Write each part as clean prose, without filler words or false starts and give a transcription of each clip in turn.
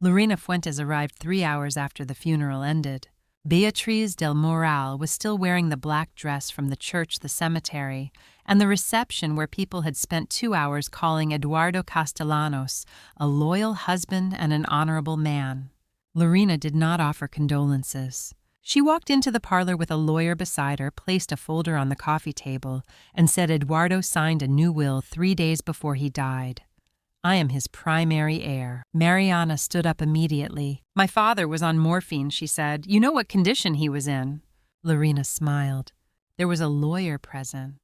Lorena Fuentes arrived 3 hours after the funeral ended. Beatriz del Moral was still wearing the black dress from the church, the cemetery, and the reception where people had spent 2 hours calling Eduardo Castellanos a loyal husband and an honorable man. Lorena did not offer condolences. She walked into the parlor with a lawyer beside her, placed a folder on the coffee table, and said Eduardo signed a new will 3 days before he died. I am his primary heir. Mariana stood up immediately. My father was on morphine, she said. You know what condition he was in. Lorena smiled. There was a lawyer present.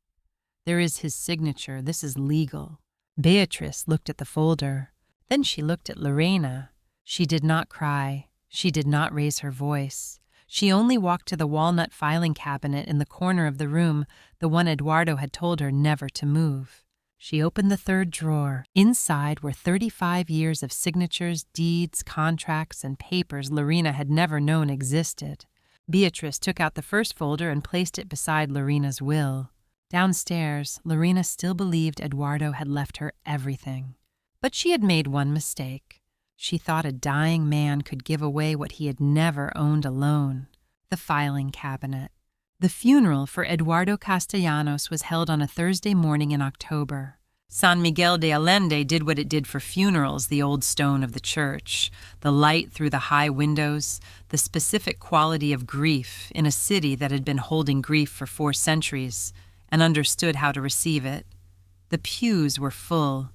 There is his signature. This is legal. Beatrice looked at the folder. Then she looked at Lorena. She did not cry. She did not raise her voice. She only walked to the walnut filing cabinet in the corner of the room, the one Eduardo had told her never to move. She opened the third drawer. Inside were 35 years of signatures, deeds, contracts, and papers Lorena had never known existed. Beatrice took out the first folder and placed it beside Lorena's will. Downstairs, Lorena still believed Eduardo had left her everything. But she had made one mistake. She thought a dying man could give away what he had never owned alone: the filing cabinet. The funeral for Eduardo Castellanos was held on a Thursday morning in October. San Miguel de Allende did what it did for funerals, the old stone of the church, the light through the high windows, the specific quality of grief in a city that had been holding grief for 4 centuries and understood how to receive it. The pews were full.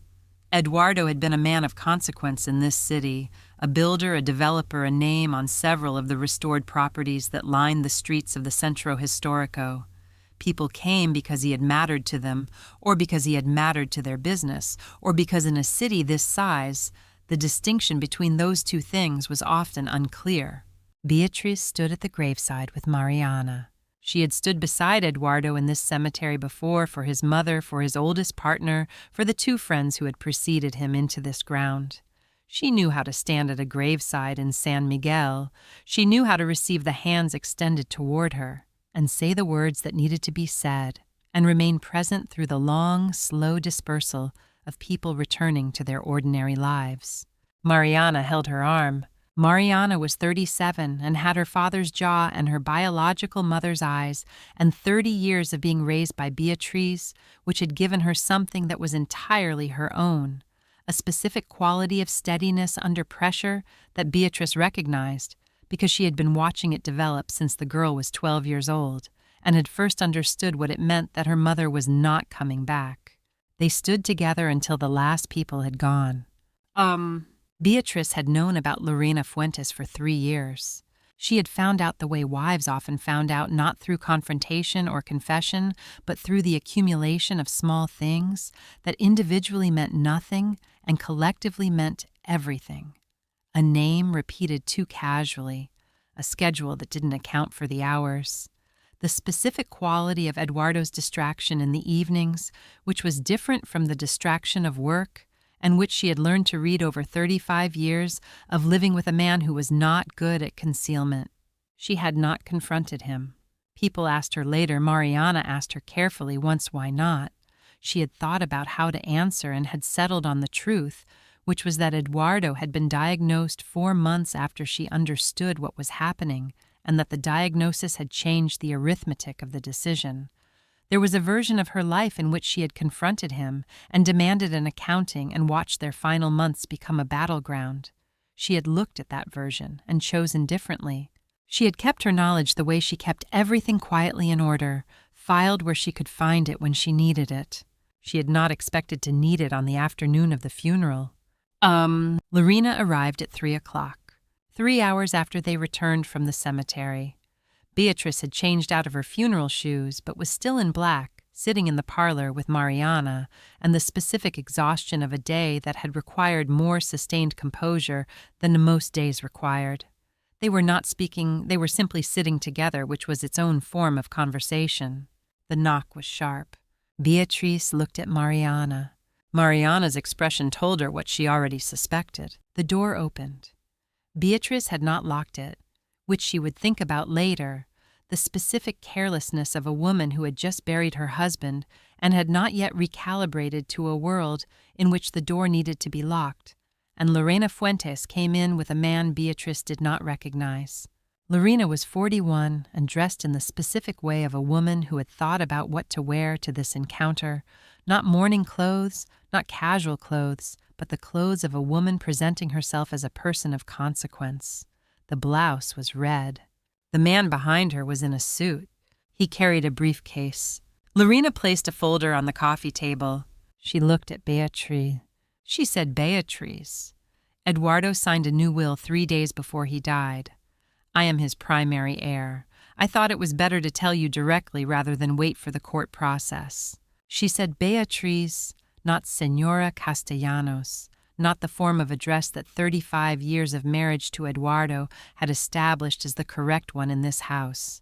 Eduardo had been a man of consequence in this city, a builder, a developer, a name on several of the restored properties that lined the streets of the Centro Histórico. People came because he had mattered to them, or because he had mattered to their business, or because in a city this size, the distinction between those two things was often unclear. Beatriz stood at the graveside with Mariana. She had stood beside Eduardo in this cemetery before, for his mother, for his oldest partner, for the 2 friends who had preceded him into this ground. She knew how to stand at a graveside in San Miguel. She knew how to receive the hands extended toward her, and say the words that needed to be said, and remain present through the long, slow dispersal of people returning to their ordinary lives. Mariana held her arm. Mariana was 37 and had her father's jaw and her biological mother's eyes, and 30 years of being raised by Beatriz, which had given her something that was entirely her own, a specific quality of steadiness under pressure that Beatrice recognized because she had been watching it develop since the girl was 12 years old and had first understood what it meant that her mother was not coming back. They stood together until the last people had gone. Beatrice had known about Lorena Fuentes for 3 years. She had found out the way wives often found out, not through confrontation or confession, but through the accumulation of small things that individually meant nothing and collectively meant everything. A name repeated too casually, a schedule that didn't account for the hours. The specific quality of Eduardo's distraction in the evenings, which was different from the distraction of work, and which she had learned to read over 35 years of living with a man who was not good at concealment. She had not confronted him. People asked her later. Mariana asked her carefully once why not. She had thought about how to answer and had settled on the truth, which was that Eduardo had been diagnosed 4 months after she understood what was happening, and that the diagnosis had changed the arithmetic of the decision. There was a version of her life in which she had confronted him and demanded an accounting and watched their final months become a battleground. She had looked at that version and chosen differently. She had kept her knowledge the way she kept everything quietly in order, filed where she could find it when she needed it. She had not expected to need it on the afternoon of the funeral. Lorena arrived at 3 o'clock, 3 hours after they returned from the cemetery. Beatrice had changed out of her funeral shoes, but was still in black, sitting in the parlor with Mariana, and the specific exhaustion of a day that had required more sustained composure than most days required. They were not speaking, they were simply sitting together, which was its own form of conversation. The knock was sharp. Beatrice looked at Mariana. Mariana's expression told her what she already suspected. The door opened. Beatrice had not locked it, which she would think about later, the specific carelessness of a woman who had just buried her husband and had not yet recalibrated to a world in which the door needed to be locked, and Lorena Fuentes came in with a man Beatrice did not recognize. Lorena was 41 and dressed in the specific way of a woman who had thought about what to wear to this encounter, not morning clothes, not casual clothes, but the clothes of a woman presenting herself as a person of consequence. The blouse was red. The man behind her was in a suit. He carried a briefcase. Lorena placed a folder on the coffee table. She looked at Beatriz. She said, "Beatriz." Eduardo signed a new will 3 days before he died. I am his primary heir. I thought it was better to tell you directly rather than wait for the court process. She said, "Beatriz," not Señora Castellanos, not the form of address that 35 years of marriage to Eduardo had established as the correct one in this house.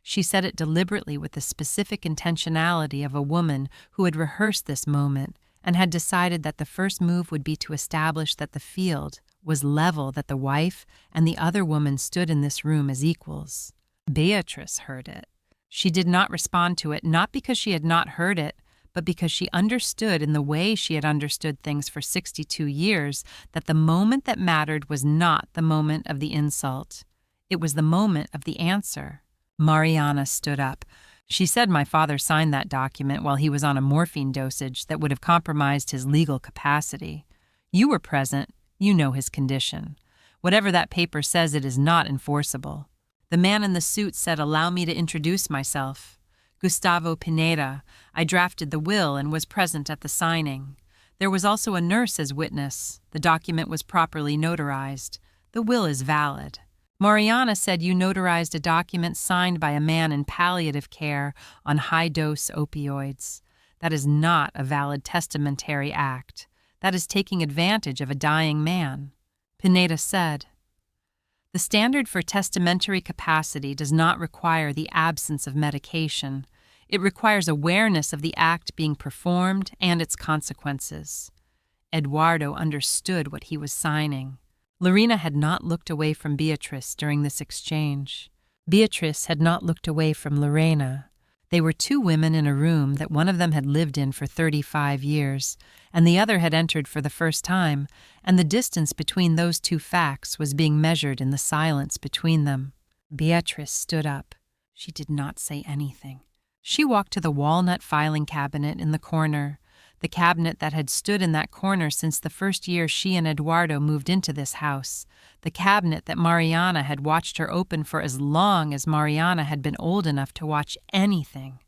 She said it deliberately with the specific intentionality of a woman who had rehearsed this moment and had decided that the first move would be to establish that the field was level, that the wife and the other woman stood in this room as equals. Beatrice heard it. She did not respond to it, not because she had not heard it, but because she understood in the way she had understood things for 62 years that the moment that mattered was not the moment of the insult. It was the moment of the answer. Mariana stood up. She said my father signed that document while he was on a morphine dosage that would have compromised his legal capacity. You were present. You know his condition. Whatever that paper says, it is not enforceable. The man in the suit said, "Allow me to introduce myself. Gustavo Pineda. I drafted the will and was present at the signing. There was also a nurse as witness. The document was properly notarized. The will is valid." Mariana said you notarized a document signed by a man in palliative care on high-dose opioids. That is not a valid testamentary act. That is taking advantage of a dying man. Pineda said, "The standard for testamentary capacity does not require the absence of medication. It requires awareness of the act being performed and its consequences." Eduardo understood what he was signing. Lorena had not looked away from Beatrice during this exchange. Beatrice had not looked away from Lorena. They were two women in a room that one of them had lived in for 35 years, and the other had entered for the first time, and the distance between those two facts was being measured in the silence between them. Beatrice stood up. She did not say anything. She walked to the walnut filing cabinet in the corner, the cabinet that had stood in that corner since the first year she and Eduardo moved into this house, the cabinet that Mariana had watched her open for as long as Mariana had been old enough to watch anything,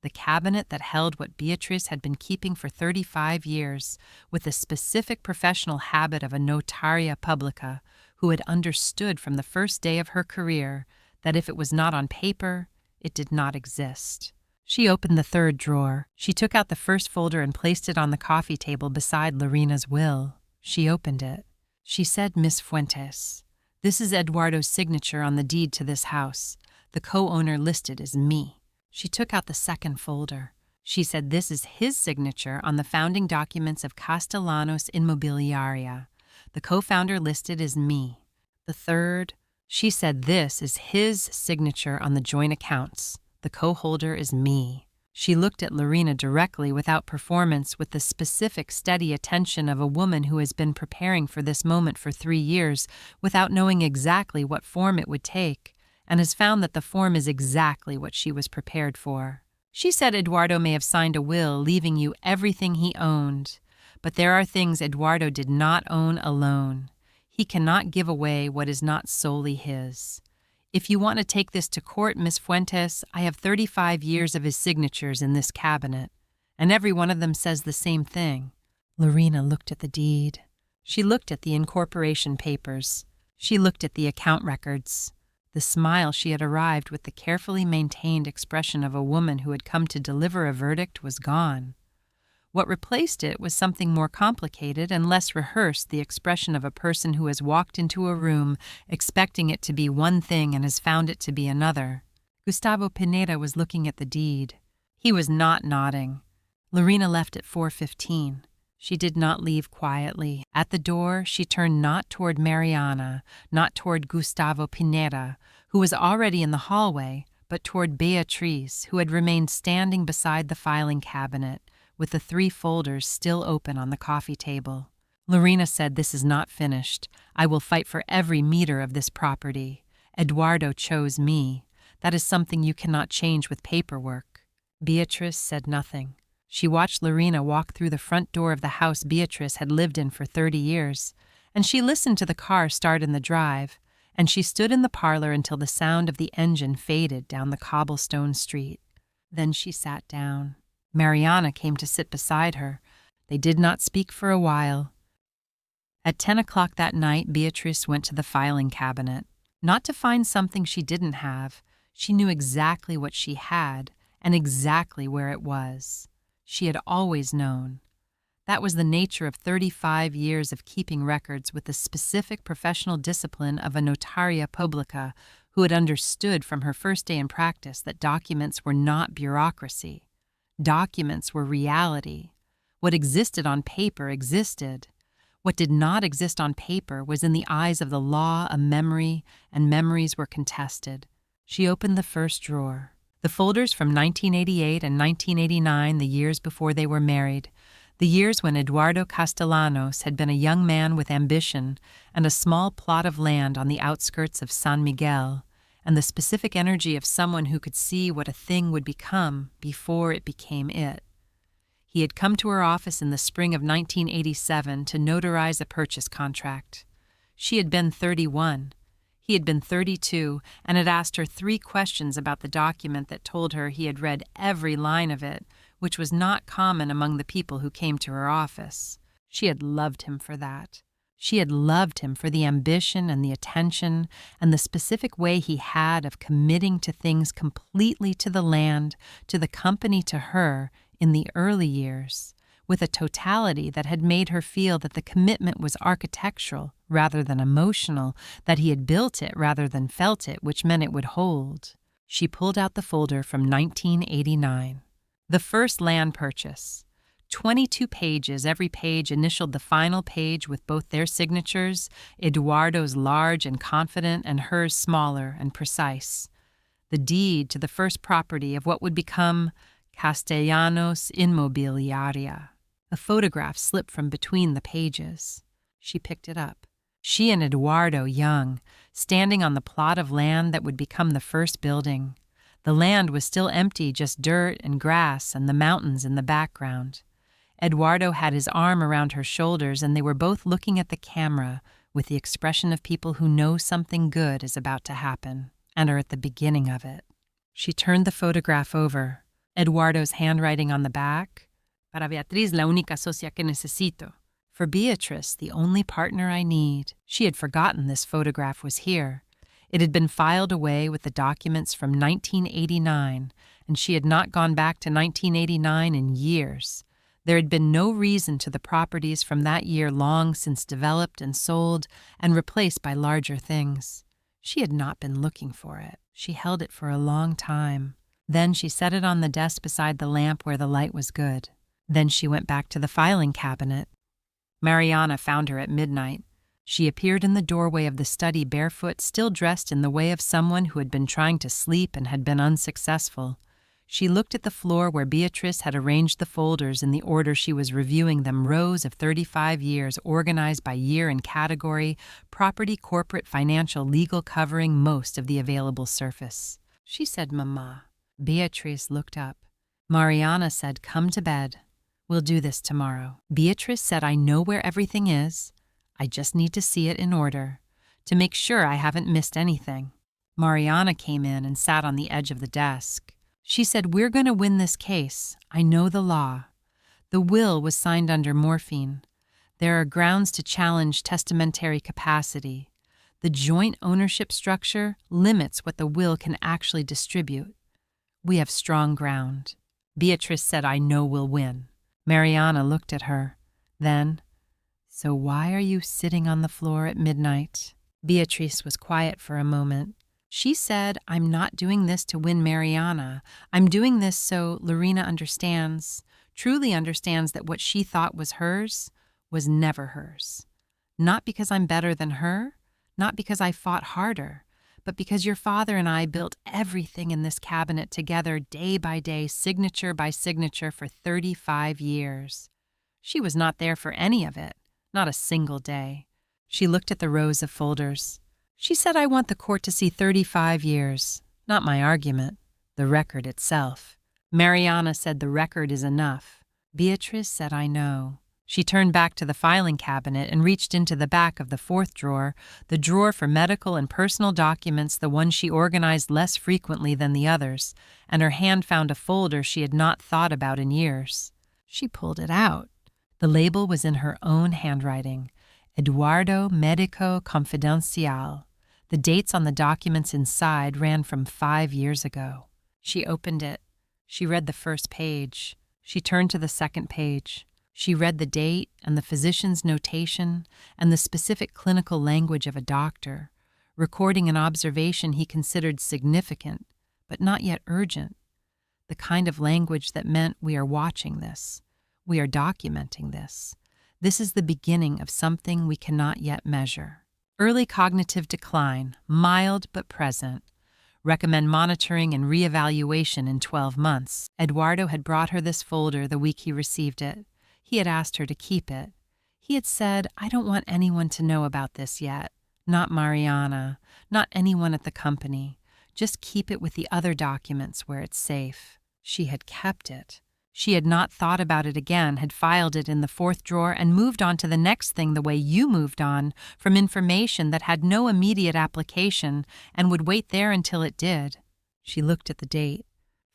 the cabinet that held what Beatrice had been keeping for 35 years with the specific professional habit of a notaria publica who had understood from the first day of her career that if it was not on paper, it did not exist. She opened the third drawer. She took out the first folder and placed it on the coffee table beside Lorena's will. She opened it. She said, "Miss Fuentes, this is Eduardo's signature on the deed to this house. The co-owner listed is me." She took out the second folder. She said, "This is his signature on the founding documents of Castellanos Inmobiliaria. The co-founder listed is me." The third, she said, "This is his signature on the joint accounts. The co-holder is me." She looked at Lorena directly without performance with the specific, steady attention of a woman who has been preparing for this moment for 3 years without knowing exactly what form it would take, and has found that the form is exactly what she was prepared for. She said Eduardo may have signed a will leaving you everything he owned, but there are things Eduardo did not own alone. He cannot give away what is not solely his. If you want to take this to court, Miss Fuentes, I have 35 years of his signatures in this cabinet, and every one of them says the same thing. Lorena looked at the deed. She looked at the incorporation papers. She looked at the account records. The smile she had arrived with the carefully maintained expression of a woman who had come to deliver a verdict was gone. What replaced it was something more complicated and less rehearsed, the expression of a person who has walked into a room expecting it to be one thing and has found it to be another. Gustavo Pineda was looking at the deed. He was not nodding. Lorena left at 4:15. She did not leave quietly. At the door, she turned not toward Mariana, not toward Gustavo Pineda, who was already in the hallway, but toward Beatriz, who had remained standing beside the filing cabinet, with the 3 folders still open on the coffee table. Lorena said, "This is not finished. I will fight for every meter of this property. Eduardo chose me. That is something you cannot change with paperwork." Beatrice said nothing. She watched Lorena walk through the front door of the house Beatrice had lived in for 30 years, and she listened to the car start in the drive, and she stood in the parlor until the sound of the engine faded down the cobblestone street. Then she sat down. Mariana came to sit beside her. They did not speak for a while. At 10 o'clock that night, Beatrice went to the filing cabinet. Not to find something she didn't have. She knew exactly what she had and exactly where it was. She had always known. That was the nature of 35 years of keeping records with the specific professional discipline of a notaria publica who had understood from her first day in practice that documents were not bureaucracy. Documents were reality. What existed on paper existed. What did not exist on paper was in the eyes of the law a memory, and memories were contested. She opened the first drawer. The folders from 1988 and 1989, the years before they were married, the years when Eduardo Castellanos had been a young man with ambition and a small plot of land on the outskirts of San Miguel, and the specific energy of someone who could see what a thing would become before it became it. He had come to her office in the spring of 1987 to notarize a purchase contract. She had been 31. He had been 32 and had asked her 3 questions about the document that told her he had read every line of it, which was not common among the people who came to her office. She had loved him for that. She had loved him for the ambition and the attention and the specific way he had of committing to things completely to the land, to the company, to her, in the early years, with a totality that had made her feel that the commitment was architectural rather than emotional, that he had built it rather than felt it, which meant it would hold. She pulled out the folder from 1989. The first land purchase. 22 pages, every page initialed the final page with both their signatures, Eduardo's large and confident and hers smaller and precise. The deed to the first property of what would become Castellanos Inmobiliaria. A photograph slipped from between the pages. She picked it up. She and Eduardo young, standing on the plot of land that would become the first building. The land was still empty, just dirt and grass and the mountains in the background. Eduardo had his arm around her shoulders, and they were both looking at the camera with the expression of people who know something good is about to happen and are at the beginning of it. She turned the photograph over. Eduardo's handwriting on the back. Para Beatriz, la única socia que necesito. For Beatrice, the only partner I need. She had forgotten this photograph was here. It had been filed away with the documents from 1989, and she had not gone back to 1989 in years. There had been no reason to the properties from that year long since developed and sold and replaced by larger things. She had not been looking for it. She held it for a long time. Then she set it on the desk beside the lamp where the light was good. Then she went back to the filing cabinet. Mariana found her at midnight. She appeared in the doorway of the study barefoot, still dressed in the way of someone who had been trying to sleep and had been unsuccessful. She looked at the floor where Beatrice had arranged the folders in the order she was reviewing them, rows of 35 years organized by year and category, property, corporate, financial, legal, covering most of the available surface. She said, "Mama." Beatrice looked up. Mariana said, "Come to bed. We'll do this tomorrow." Beatrice said, "I know where everything is. I just need to see it in order, to make sure I haven't missed anything." Mariana came in and sat on the edge of the desk. She said, "We're going to win this case. I know the law. The will was signed under morphine. There are grounds to challenge testamentary capacity. The joint ownership structure limits what the will can actually distribute. We have strong ground." Beatrice said, "I know we'll win." Mariana looked at her. Then, "So why are you sitting on the floor at midnight?" Beatrice was quiet for a moment. She said, "I'm not doing this to win Mariana. I'm doing this so Lorena understands, truly understands that what she thought was hers was never hers. Not because I'm better than her, not because I fought harder, but because your father and I built everything in this cabinet together day by day, signature by signature for 35 years. She was not there for any of it, Not a single day. She looked at the rows of folders. She said, I want the court to see 35 years. Not my argument, the record itself. Mariana said the record is enough. Beatrice said, I know. She turned back to the filing cabinet and reached into the back of the fourth drawer, the drawer for medical and personal documents, the one she organized less frequently than the others, and her hand found a folder she had not thought about in years. She pulled it out. The label was in her own handwriting, Eduardo Medico Confidencial. The dates on the documents inside ran from 5 years ago. She opened it. She read the first page. She turned to the second page. She read the date and the physician's notation and the specific clinical language of a doctor, recording an observation he considered significant, but not yet urgent. The kind of language that meant we are watching this. We are documenting this. This is the beginning of something we cannot yet measure. Early cognitive decline, mild but present. Recommend monitoring and reevaluation in 12 months. Eduardo had brought her this folder the week he received it. He had asked her to keep it. He had said, I don't want anyone to know about this yet. Not Mariana, not anyone at the company. Just keep it with the other documents where it's safe. She had kept it. She had not thought about it again, had filed it in the fourth drawer and moved on to the next thing the way you moved on, from information that had no immediate application and would wait there until it did. She looked at the date.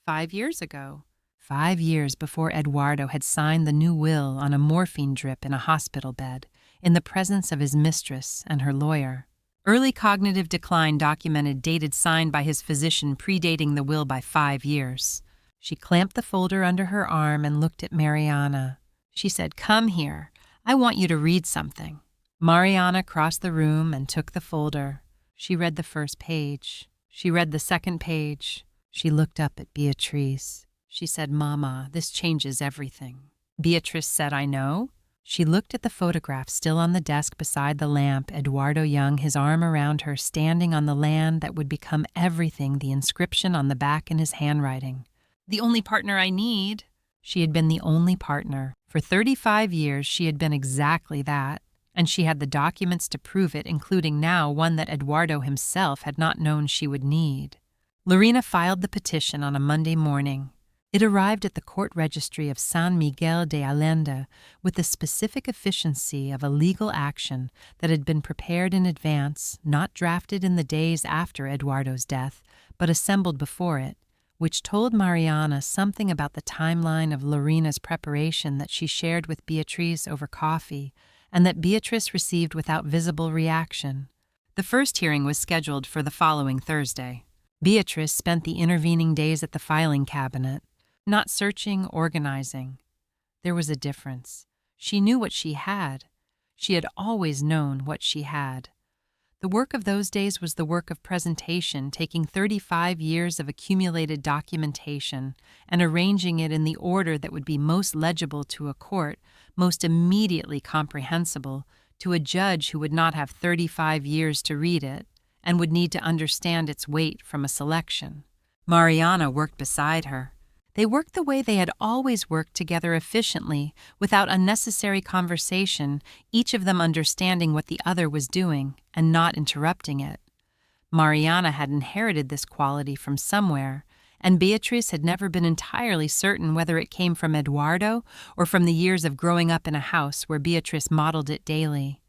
5 years ago. 5 years before Eduardo had signed the new will on a morphine drip in a hospital bed, in the presence of his mistress and her lawyer. Early cognitive decline documented, dated, signed by his physician, predating the will by 5 years. She clamped the folder under her arm and looked at Mariana. She said, Come here. I want you to read something. Mariana crossed the room and took the folder. She read the first page. She read the second page. She looked up at Beatrice. She said, Mama, this changes everything. Beatrice said, I know. She looked at the photograph still on the desk beside the lamp, Eduardo Young, his arm around her, standing on the land that would become everything, the inscription on the back in his handwriting. The only partner I need. She had been the only partner. For 35 years, she had been exactly that, and she had the documents to prove it, including now one that Eduardo himself had not known she would need. Lorena filed the petition on a Monday morning. It arrived at the court registry of San Miguel de Allende with the specific efficiency of a legal action that had been prepared in advance, not drafted in the days after Eduardo's death, but assembled before it, which told Mariana something about the timeline of Lorena's preparation that she shared with Beatrice over coffee, and that Beatrice received without visible reaction. The first hearing was scheduled for the following Thursday. Beatrice spent the intervening days at the filing cabinet, not searching, organizing. There was a difference. She knew what she had. She had always known what she had. The work of those days was the work of presentation, taking 35 years of accumulated documentation and arranging it in the order that would be most legible to a court, most immediately comprehensible to a judge who would not have 35 years to read it and would need to understand its weight from a selection. Mariana worked beside her. They worked the way they had always worked together, efficiently, without unnecessary conversation, each of them understanding what the other was doing and not interrupting it. Mariana had inherited this quality from somewhere, and Beatrice had never been entirely certain whether it came from Eduardo or from the years of growing up in a house where Beatrice modeled it daily.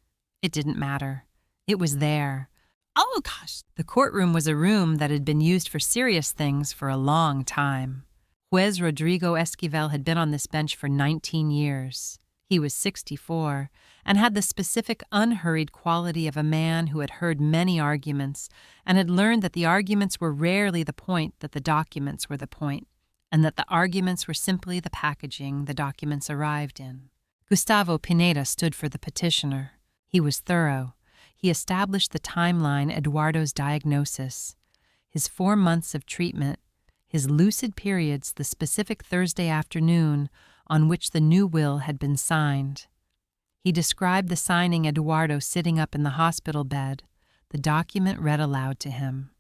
It didn't matter. It was there. Oh, gosh! The courtroom was a room that had been used for serious things for a long time. Juez Rodrigo Esquivel had been on this bench for 19 years. He was 64 and had the specific unhurried quality of a man who had heard many arguments and had learned that the arguments were rarely the point, that the documents were the point, and that the arguments were simply the packaging the documents arrived in. Gustavo Pineda stood for the petitioner. He was thorough. He established the timeline, Eduardo's diagnosis, his 4 months of treatment, his lucid periods, the specific Thursday afternoon on which the new will had been signed. He described the signing, Eduardo sitting up in the hospital bed, the document read aloud to him,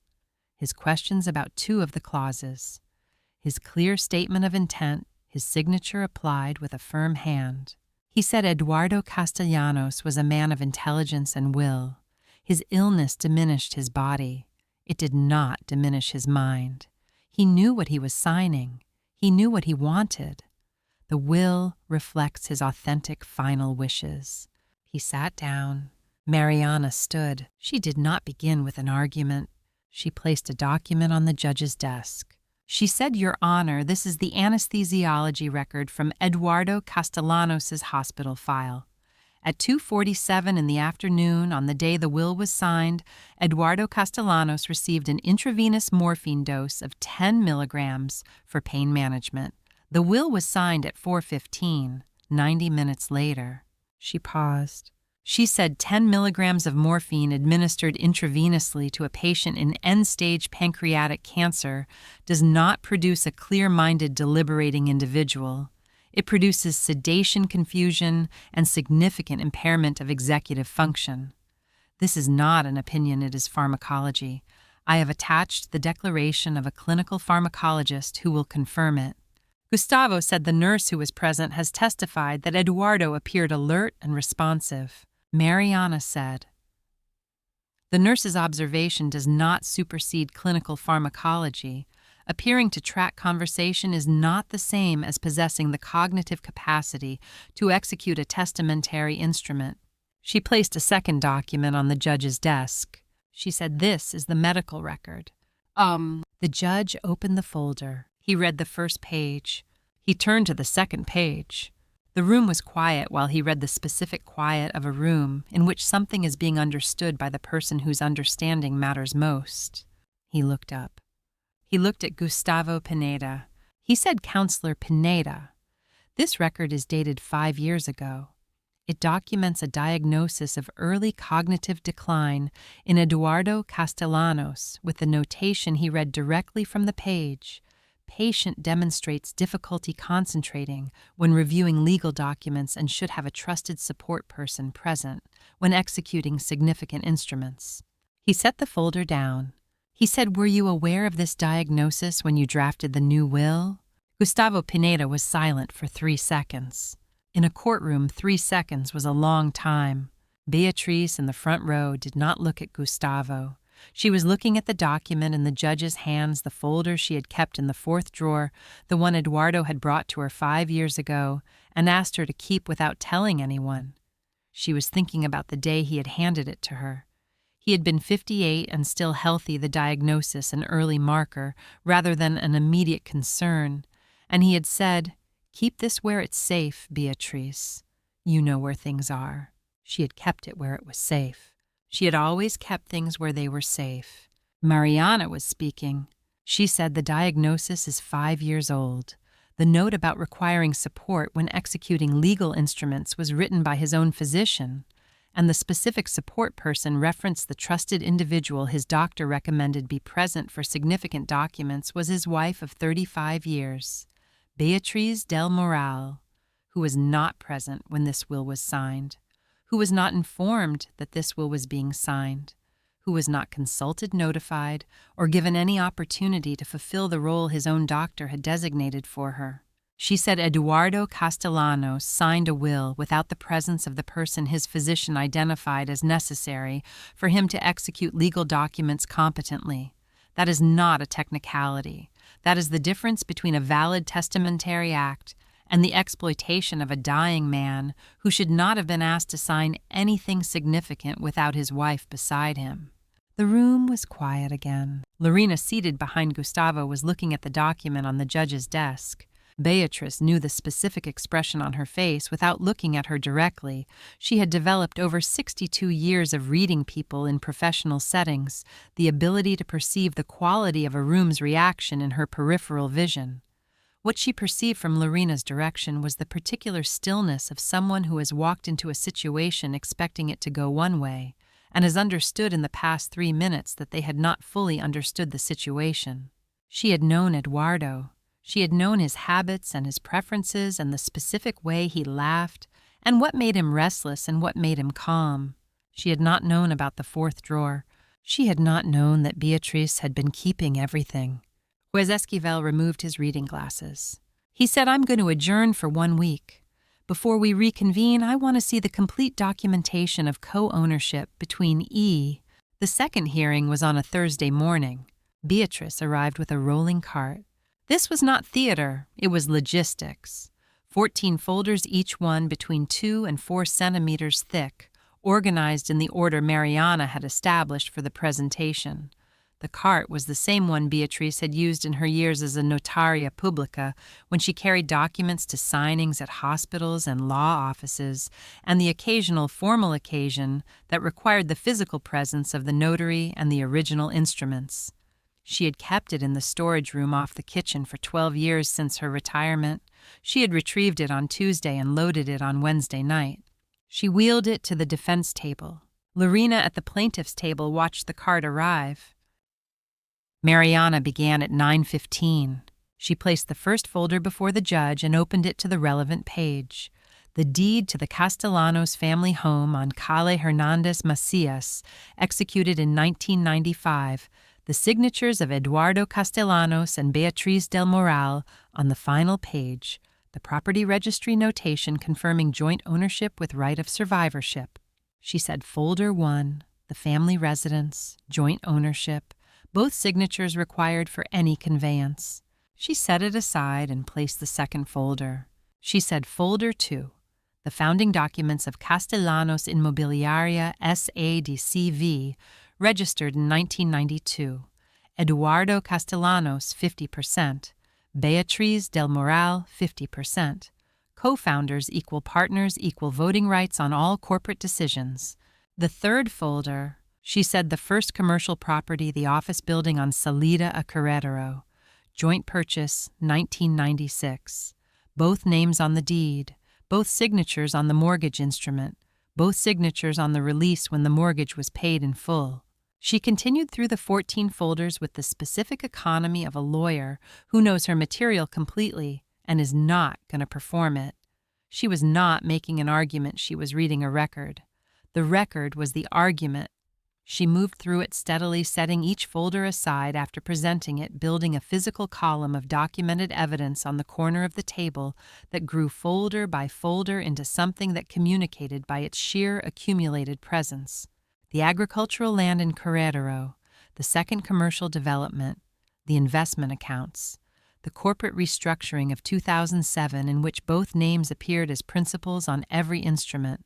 his questions about 2 of the clauses, his clear statement of intent, his signature applied with a firm hand. He said Eduardo Castellanos was a man of intelligence and will. His illness diminished his body. It did not diminish his mind. He knew what he was signing. He knew what he wanted. The will reflects his authentic final wishes. He sat down. Mariana stood. She did not begin with an argument. She placed a document on the judge's desk. She said, "Your Honor, this is the anesthesiology record from Eduardo Castellanos' hospital file. At 2:47 in the afternoon, on the day the will was signed, Eduardo Castellanos received an intravenous morphine dose of 10 milligrams for pain management. The will was signed at 4:15, 90 minutes later." She paused. She said 10 milligrams of morphine administered intravenously to a patient in end-stage pancreatic cancer does not produce a clear-minded, deliberating individual. It produces sedation, confusion, and significant impairment of executive function. This is not an opinion, it is pharmacology. I have attached the declaration of a clinical pharmacologist who will confirm it. Gustavo said the nurse who was present has testified that Eduardo appeared alert and responsive. Mariana said, "The nurse's observation does not supersede clinical pharmacology. Appearing to track conversation is not the same as possessing the cognitive capacity to execute a testamentary instrument." She placed a second document on the judge's desk. She said, "This is the medical record." The judge opened the folder. He read the first page. He turned to the second page. The room was quiet while he read the specific quiet of a room in which something is being understood by the person whose understanding matters most. He looked up. He looked at Gustavo Pineda. He said, "Counselor Pineda, this record is dated 5 years ago. It documents a diagnosis of early cognitive decline in Eduardo Castellanos with the notation he read directly from the page. Patient demonstrates difficulty concentrating when reviewing legal documents and should have a trusted support person present when executing significant instruments." He set the folder down. He said, "Were you aware of this diagnosis when you drafted the new will?" Gustavo Pineda was silent for 3 seconds. In a courtroom, 3 seconds was a long time. Beatrice in the front row did not look at Gustavo. She was looking at the document in the judge's hands, the folder she had kept in the 4th drawer, the one Eduardo had brought to her 5 years ago, and asked her to keep without telling anyone. She was thinking about the day he had handed it to her. He had been 58 and still healthy, the diagnosis an early marker rather than an immediate concern, and he had said, "Keep this where it's safe, Beatrice. You know where things are." She had kept it where it was safe. She had always kept things where they were safe. Mariana was speaking. She said the diagnosis is 5 years old. The note about requiring support when executing legal instruments was written by his own physician, and the specific support person referenced the trusted individual his doctor recommended be present for significant documents was his wife of 35 years, Beatriz del Moral, who was not present when this will was signed, who was not informed that this will was being signed, who was not consulted, notified, or given any opportunity to fulfill the role his own doctor had designated for her. She said Eduardo Castellanos signed a will without the presence of the person his physician identified as necessary for him to execute legal documents competently. That is not a technicality. That is the difference between a valid testamentary act and the exploitation of a dying man who should not have been asked to sign anything significant without his wife beside him. The room was quiet again. Lorena, seated behind Gustavo, was looking at the document on the judge's desk. Beatrice knew the specific expression on her face without looking at her directly. She had developed over 62 years of reading people in professional settings, the ability to perceive the quality of a room's reaction in her peripheral vision. What she perceived from Lorena's direction was the particular stillness of someone who has walked into a situation expecting it to go one way, and has understood in the past 3 minutes that they had not fully understood the situation. She had known Eduardo. She had known his habits and his preferences and the specific way he laughed, and what made him restless and what made him calm. She had not known about the 4th drawer. She had not known that Beatrice had been keeping everything. Juez Esquivel removed his reading glasses. He said, "I'm going to adjourn for 1 week. Before we reconvene, I want to see the complete documentation of co-ownership between E. The second hearing was on a Thursday morning. Beatrice arrived with a rolling cart. This was not theater, it was logistics. 14 folders, each one between 2 and 4 centimeters thick, organized in the order Mariana had established for the presentation. The cart was the same one Beatrice had used in her years as a notaria publica when she carried documents to signings at hospitals and law offices, and the occasional formal occasion that required the physical presence of the notary and the original instruments. She had kept it in the storage room off the kitchen for 12 years since her retirement. She had retrieved it on Tuesday and loaded it on Wednesday night. She wheeled it to the defense table. Lorena at the plaintiff's table watched the cart arrive. Mariana began at 9:15. She placed the first folder before the judge and opened it to the relevant page. The deed to the Castellanos family home on Calle Hernandez Macias, executed in 1995, the signatures of Eduardo Castellanos and Beatriz del Moral on the final page, the property registry notation confirming joint ownership with right of survivorship. She said Folder 1, the family residence, joint ownership, both signatures required for any conveyance. She set it aside and placed the second folder. She said Folder 2, the founding documents of Castellanos Inmobiliaria S.A.D.C.V., registered in 1992. Eduardo Castellanos, 50%. Beatriz del Moral, 50%. Co-founders, equal partners, equal voting rights on all corporate decisions. The third folder, she said the first commercial property, the office building on Salida a Querétaro. Joint purchase, 1996. Both names on the deed, both signatures on the mortgage instrument, both signatures on the release when the mortgage was paid in full. She continued through the 14 folders with the specific economy of a lawyer who knows her material completely and is not going to perform it. She was not making an argument, she was reading a record. The record was the argument. She moved through it steadily, setting each folder aside after presenting it, building a physical column of documented evidence on the corner of the table that grew folder by folder into something that communicated by its sheer accumulated presence. The agricultural land in Querétaro, the second commercial development, the investment accounts, the corporate restructuring of 2007 in which both names appeared as principals on every instrument,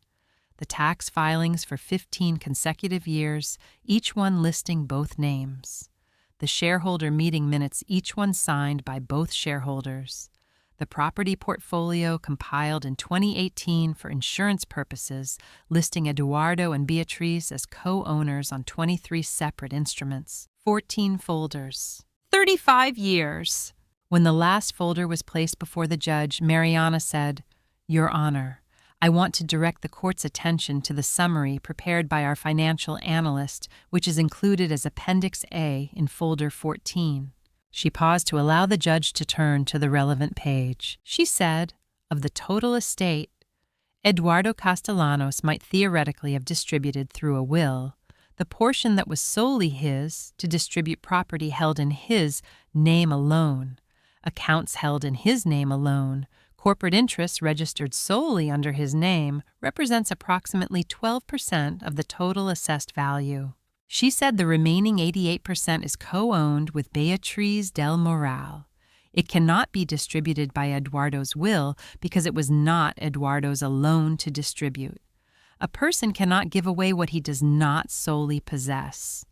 the tax filings for 15 consecutive years, each one listing both names, the shareholder meeting minutes, each one signed by both shareholders, the property portfolio compiled in 2018 for insurance purposes, listing Eduardo and Beatriz as co-owners on 23 separate instruments, 14 folders, 35 years. When the last folder was placed before the judge, Mariana said, "Your Honor, I want to direct the court's attention to the summary prepared by our financial analyst, which is included as Appendix A in Folder 14. She paused to allow the judge to turn to the relevant page. She said, of the total estate, Eduardo Castellanos might theoretically have distributed through a will the portion that was solely his to distribute property held in his name alone, accounts held in his name alone, corporate interests registered solely under his name represents approximately 12% of the total assessed value. She said the remaining 88% is co-owned with Beatriz del Moral. It cannot be distributed by Eduardo's will because it was not Eduardo's alone to distribute. A person cannot give away what he does not solely possess.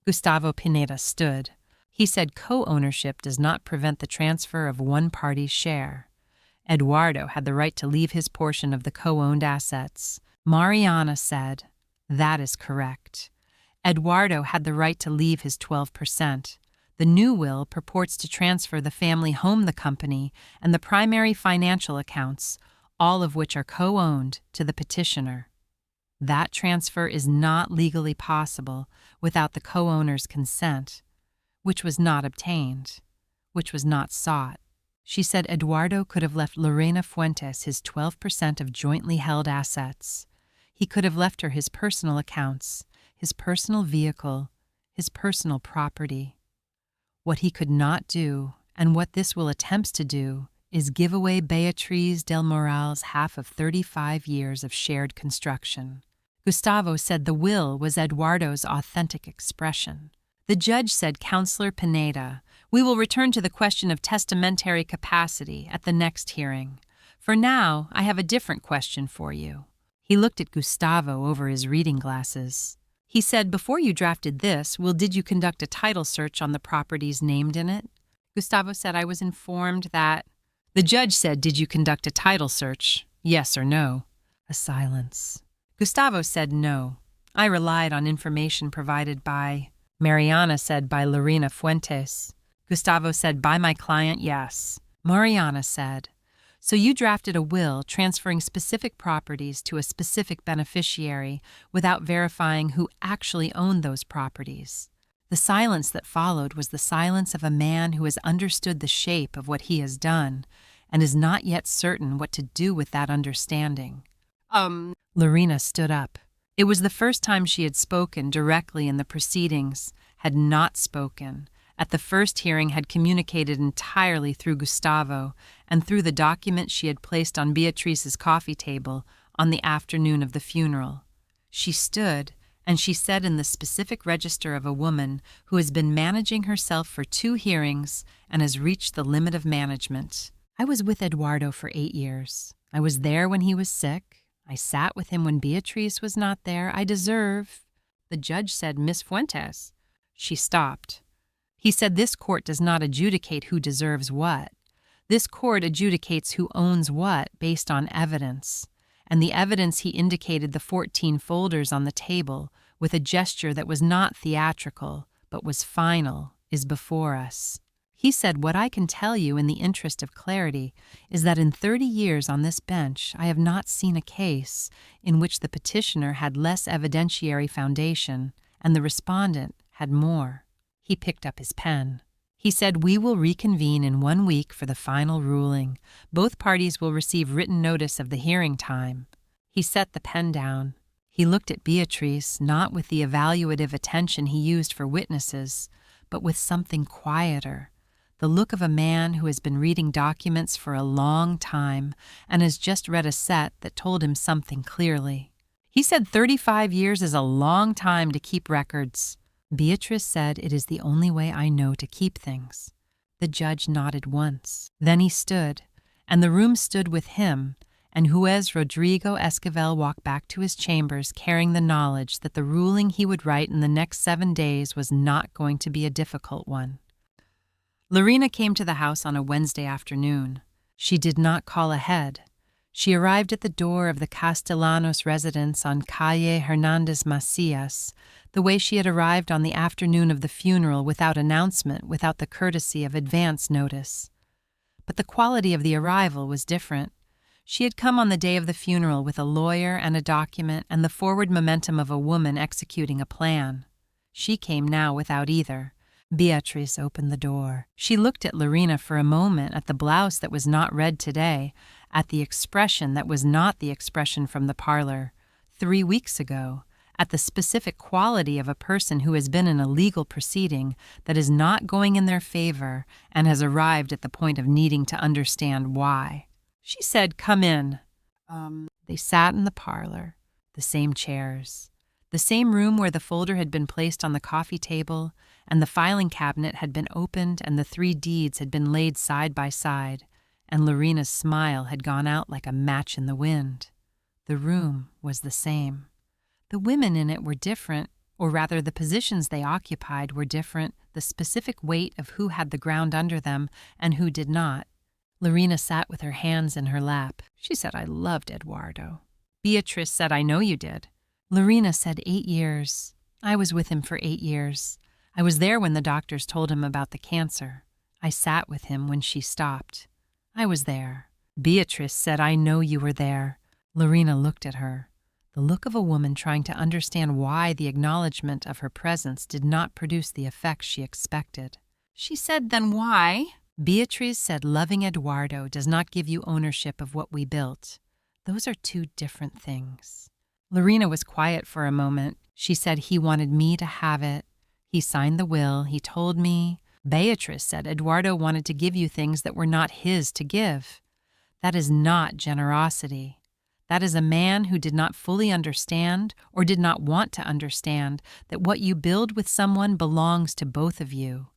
Gustavo Pineda stood. He said co-ownership does not prevent the transfer of one party's share. Eduardo had the right to leave his portion of the co-owned assets. Mariana said, that is correct. Eduardo had the right to leave his 12%. The new will purports to transfer the family home, the company, and the primary financial accounts, all of which are co-owned, to the petitioner. That transfer is not legally possible without the co-owner's consent, which was not obtained, which was not sought. She said Eduardo could have left Lorena Fuentes his 12% of jointly held assets. He could have left her his personal accounts, his personal vehicle, his personal property. What he could not do, and what this will attempts to do, is give away Beatriz del Moral's half of 35 years of shared construction. Gustavo said the will was Eduardo's authentic expression. The judge said, Counselor Pineda, we will return to the question of testamentary capacity at the next hearing. For now, I have a different question for you. He looked at Gustavo over his reading glasses. He said, before you drafted this, did you conduct a title search on the properties named in it? Gustavo said, I was informed that. The judge said, did you conduct a title search? Yes or no? A silence. Gustavo said no. I relied on information provided by. Mariana said by Lorena Fuentes. Gustavo said by my client, yes. Mariana said, so you drafted a will transferring specific properties to a specific beneficiary without verifying who actually owned those properties. The silence that followed was the silence of a man who has understood the shape of what he has done and is not yet certain what to do with that understanding. Lorena stood up. It was the first time she had spoken directly in the proceedings, had not spoken. At the first hearing had communicated entirely through Gustavo and through the document she had placed on Beatrice's coffee table on the afternoon of the funeral. She stood, and she said in the specific register of a woman who has been managing herself for 2 hearings and has reached the limit of management. I was with Eduardo for 8 years. I was there when he was sick. I sat with him when Beatrice was not there. I deserve. The judge said, Miss Fuentes. She stopped. He said, this court does not adjudicate who deserves what. This court adjudicates who owns what based on evidence. And the evidence he indicated the 14 folders on the table with a gesture that was not theatrical, but was final, is before us. He said, what I can tell you in the interest of clarity is that in 30 years on this bench, I have not seen a case in which the petitioner had less evidentiary foundation and the respondent had more. He picked up his pen. He said, we will reconvene in 1 week for the final ruling. Both parties will receive written notice of the hearing time. He set the pen down. He looked at Beatrice, not with the evaluative attention he used for witnesses, but with something quieter, the look of a man who has been reading documents for a long time and has just read a set that told him something clearly. He said 35 years is a long time to keep records. Beatrice said, it is the only way I know to keep things. The judge nodded once. Then he stood, and the room stood with him, and Juez Rodrigo Esquivel walked back to his chambers carrying the knowledge that the ruling he would write in the next 7 days was not going to be a difficult one. Lorena came to the house on a Wednesday afternoon. She did not call ahead. She arrived at the door of the Castellanos residence on Calle Hernandez Macias, the way she had arrived on the afternoon of the funeral without announcement, without the courtesy of advance notice. But the quality of the arrival was different. She had come on the day of the funeral with a lawyer and a document and the forward momentum of a woman executing a plan. She came now without either. Beatrice opened the door. She looked at Lorena for a moment, at the blouse that was not red today, at the expression that was not the expression from the parlor 3 weeks ago, at the specific quality of a person who has been in a legal proceeding that is not going in their favor and has arrived at the point of needing to understand why. She said, come in. They sat in the parlor, the same chairs, the same room where the folder had been placed on the coffee table and the filing cabinet had been opened and the 3 deeds had been laid side by side, and Lorena's smile had gone out like a match in the wind. The room was the same. The women in it were different, or rather the positions they occupied were different, the specific weight of who had the ground under them and who did not. Lorena sat with her hands in her lap. She said, I loved Eduardo. Beatrice said, I know you did. Lorena said, 8 years. I was with him for 8 years. I was there when the doctors told him about the cancer. I sat with him when she stopped. I was there. Beatrice said, I know you were there. Lorena looked at her. The look of a woman trying to understand why the acknowledgement of her presence did not produce the effect she expected. She said, then why? Beatrice said, loving Eduardo does not give you ownership of what we built. Those are 2 different things. Lorena was quiet for a moment. She said, he wanted me to have it. He signed the will. He told me. Beatrice said Eduardo wanted to give you things that were not his to give. That is not generosity. That is a man who did not fully understand or did not want to understand that what you build with someone belongs to both of you.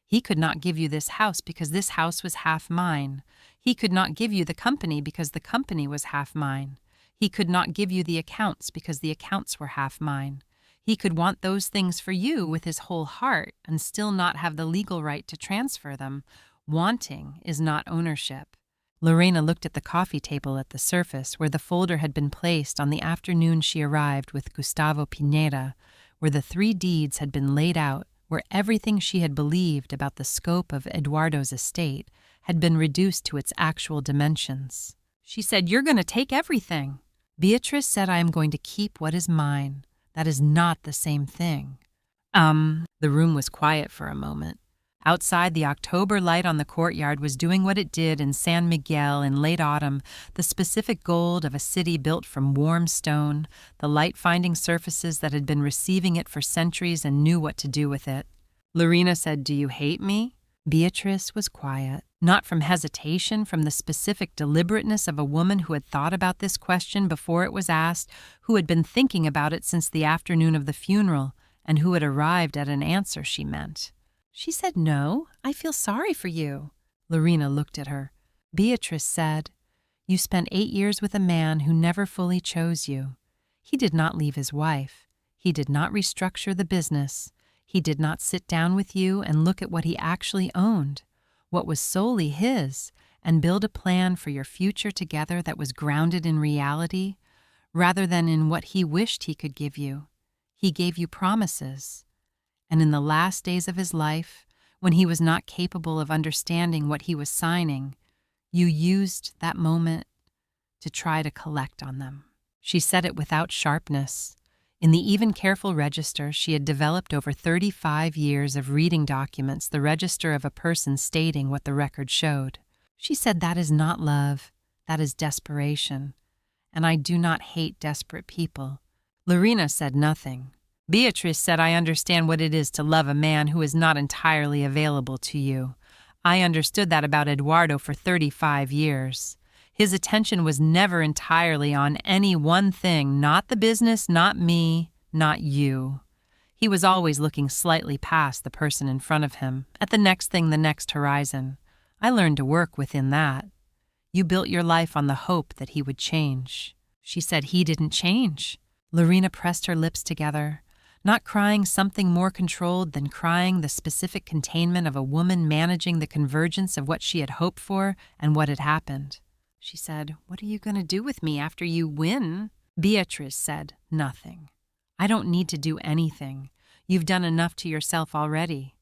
He could not give you this house because this house was half mine. He could not give you the company because the company was half mine. He could not give you the accounts because the accounts were half mine. He could want those things for you with his whole heart and still not have the legal right to transfer them. Wanting is not ownership. Lorena looked at the coffee table at the surface where the folder had been placed on the afternoon she arrived with Gustavo Pineda, where the 3 deeds had been laid out, where everything she had believed about the scope of Eduardo's estate had been reduced to its actual dimensions. She said, "You're going to take everything." Beatrice said, "I am going to keep what is mine. That is not the same thing." The room was quiet for a moment. Outside, the October light on the courtyard was doing what it did in San Miguel in late autumn, the specific gold of a city built from warm stone, the light finding surfaces that had been receiving it for centuries and knew what to do with it. Lorena said, "Do you hate me?" Beatrice was quiet, not from hesitation, from the specific deliberateness of a woman who had thought about this question before it was asked, who had been thinking about it since the afternoon of the funeral, and who had arrived at an answer she meant. She said, "No, I feel sorry for you." Lorena looked at her. Beatrice said, "You spent 8 years with a man who never fully chose you. He did not leave his wife. He did not restructure the business. He did not sit down with you and look at what he actually owned, what was solely his, and build a plan for your future together that was grounded in reality, rather than in what he wished he could give you. He gave you promises. And in the last days of his life, when he was not capable of understanding what he was signing, you used that moment to try to collect on them." She said it without sharpness. In the even careful register she had developed over 35 years of reading documents, the register of a person stating what the record showed. She said, "That is not love, that is desperation. And I do not hate desperate people." Lorena said nothing. Beatrice said, "I understand what it is to love a man who is not entirely available to you. I understood that about Eduardo for 35 years. His attention was never entirely on any one thing, not the business, not me, not you. He was always looking slightly past the person in front of him, at the next thing, the next horizon. I learned to work within that. You built your life on the hope that he would change." She said, "He didn't change." Lorena pressed her lips together, not crying something more controlled than crying the specific containment of a woman managing the convergence of what she had hoped for and what had happened. She said, "What are you going to do with me after you win?" Beatrice said, "Nothing. I don't need to do anything. You've done enough to yourself already."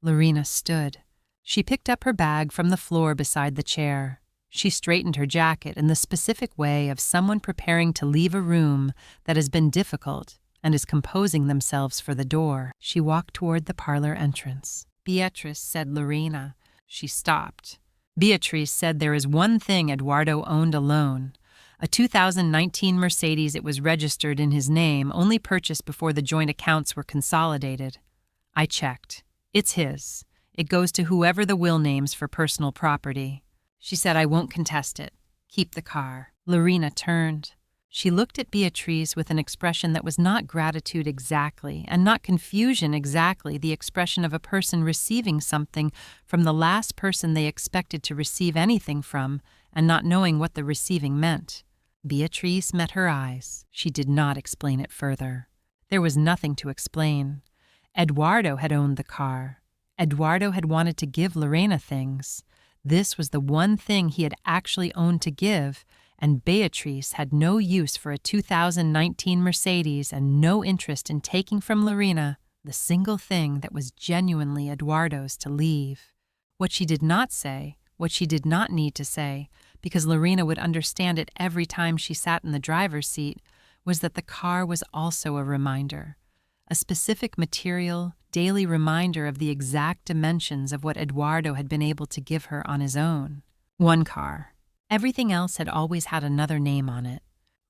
Lorena stood. She picked up her bag from the floor beside the chair. She straightened her jacket in the specific way of someone preparing to leave a room that has been difficult and is composing themselves for the door. She walked toward the parlor entrance. "Beatrice," said Lorena. She stopped. Beatrice said, "There is one thing Eduardo owned alone. A 2019 Mercedes. It was registered in his name, only purchased before the joint accounts were consolidated. I checked. It's his. It goes to whoever the will names for personal property." She said, "I won't contest it. Keep the car." Lorena turned. She looked at Beatrice with an expression that was not gratitude exactly, and not confusion exactly, the expression of a person receiving something from the last person they expected to receive anything from, and not knowing what the receiving meant. Beatrice met her eyes. She did not explain it further. There was nothing to explain. Eduardo had owned the car. Eduardo had wanted to give Lorena things. This was the one thing he had actually owned to give, and Beatrice had no use for a 2019 Mercedes and no interest in taking from Lorena the single thing that was genuinely Eduardo's to leave. What she did not say, what she did not need to say, because Lorena would understand it every time she sat in the driver's seat, was that the car was also a reminder, a specific material, daily reminder of the exact dimensions of what Eduardo had been able to give her on his own. One car. Everything else had always had another name on it.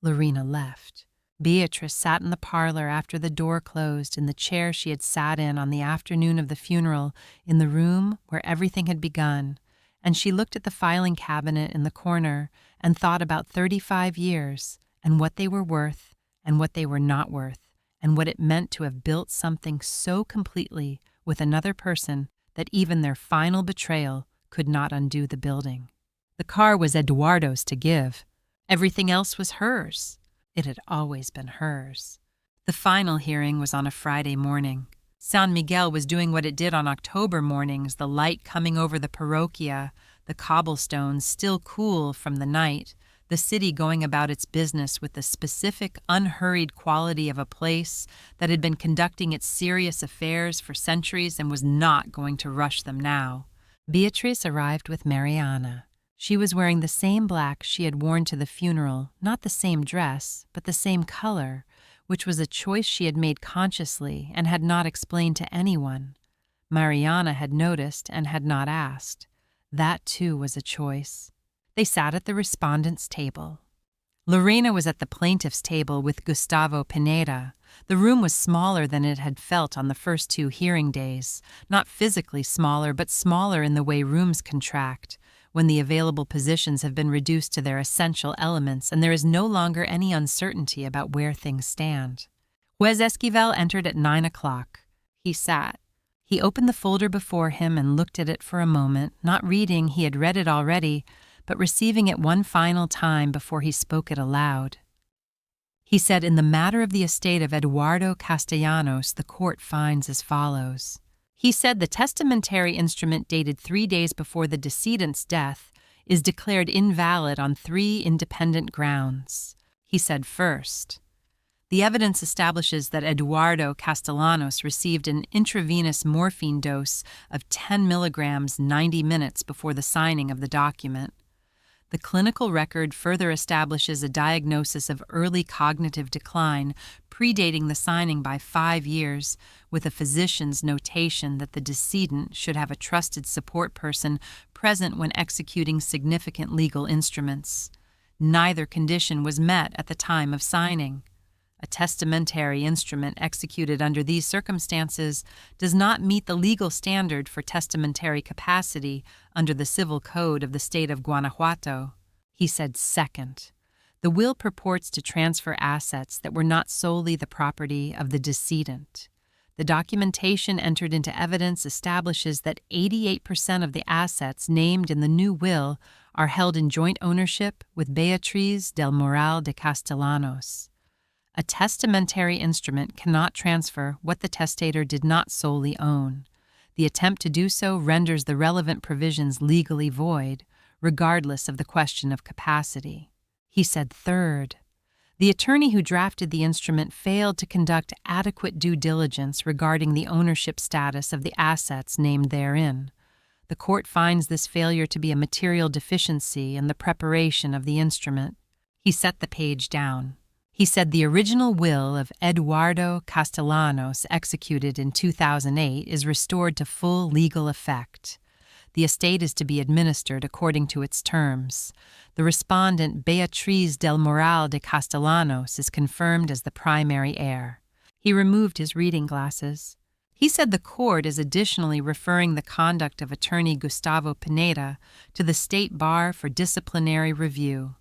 Lorena left. Beatrice sat in the parlor after the door closed in the chair she had sat in on the afternoon of the funeral in the room where everything had begun, and she looked at the filing cabinet in the corner and thought about 35 years and what they were worth and what they were not worth and what it meant to have built something so completely with another person that even their final betrayal could not undo the building. The car was Eduardo's to give. Everything else was hers. It had always been hers. The final hearing was on a Friday morning. San Miguel was doing what it did on October mornings, the light coming over the parroquia, the cobblestones still cool from the night, the city going about its business with the specific, unhurried quality of a place that had been conducting its serious affairs for centuries and was not going to rush them now. Beatrice arrived with Mariana. She was wearing the same black she had worn to the funeral, not the same dress, but the same color, which was a choice she had made consciously and had not explained to anyone. Mariana had noticed and had not asked. That, too, was a choice. They sat at the respondents' table. Lorena was at the plaintiff's table with Gustavo Pineda. The room was smaller than it had felt on the first 2 hearing days, not physically smaller, but smaller in the way rooms contract, when the available positions have been reduced to their essential elements and there is no longer any uncertainty about where things stand. Juez Esquivel entered at 9 o'clock. He sat. He opened the folder before him and looked at it for a moment, not reading, he had read it already, but receiving it one final time before he spoke it aloud. He said, "In the matter of the estate of Eduardo Castellanos, the court finds as follows." He said the testamentary instrument dated 3 days before the decedent's death is declared invalid on 3 independent grounds. He said, first, the evidence establishes that Eduardo Castellanos received an intravenous morphine dose of 10 milligrams 90 minutes before the signing of the document. The clinical record further establishes a diagnosis of early cognitive decline predating the signing by 5 years, with a physician's notation that the decedent should have a trusted support person present when executing significant legal instruments. Neither condition was met at the time of signing. A testamentary instrument executed under these circumstances does not meet the legal standard for testamentary capacity under the Civil Code of the state of Guanajuato. He said, second, the will purports to transfer assets that were not solely the property of the decedent. The documentation entered into evidence establishes that 88% of the assets named in the new will are held in joint ownership with Beatriz del Moral de Castellanos. A testamentary instrument cannot transfer what the testator did not solely own. The attempt to do so renders the relevant provisions legally void, regardless of the question of capacity. He said, third, the attorney who drafted the instrument failed to conduct adequate due diligence regarding the ownership status of the assets named therein. The court finds this failure to be a material deficiency in the preparation of the instrument. He set the page down. He said the original will of Eduardo Castellanos, executed in 2008, is restored to full legal effect. The estate is to be administered according to its terms. The respondent, Beatriz del Moral de Castellanos, is confirmed as the primary heir. He removed his reading glasses. He said the court is additionally referring the conduct of attorney Gustavo Pineda to the State Bar for disciplinary review.